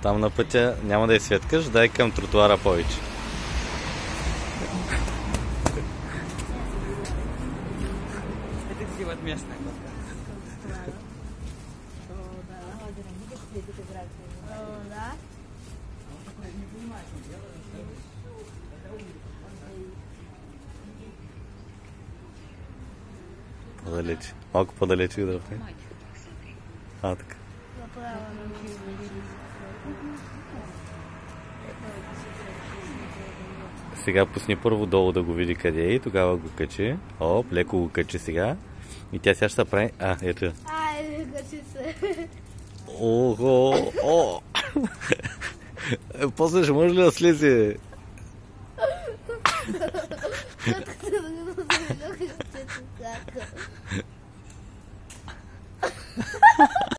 там на пътя няма да изсветкаш, дай към тротуара повече. Это где вот местная. По-далече. Малко по-далече да върви. Така. Сега пусни първо долу да го види къде е и тогава го качи. Оп, леко го качи сега. И тя сега ще прави... ето. Качи се. Ого! О! После ще може ли да слезе?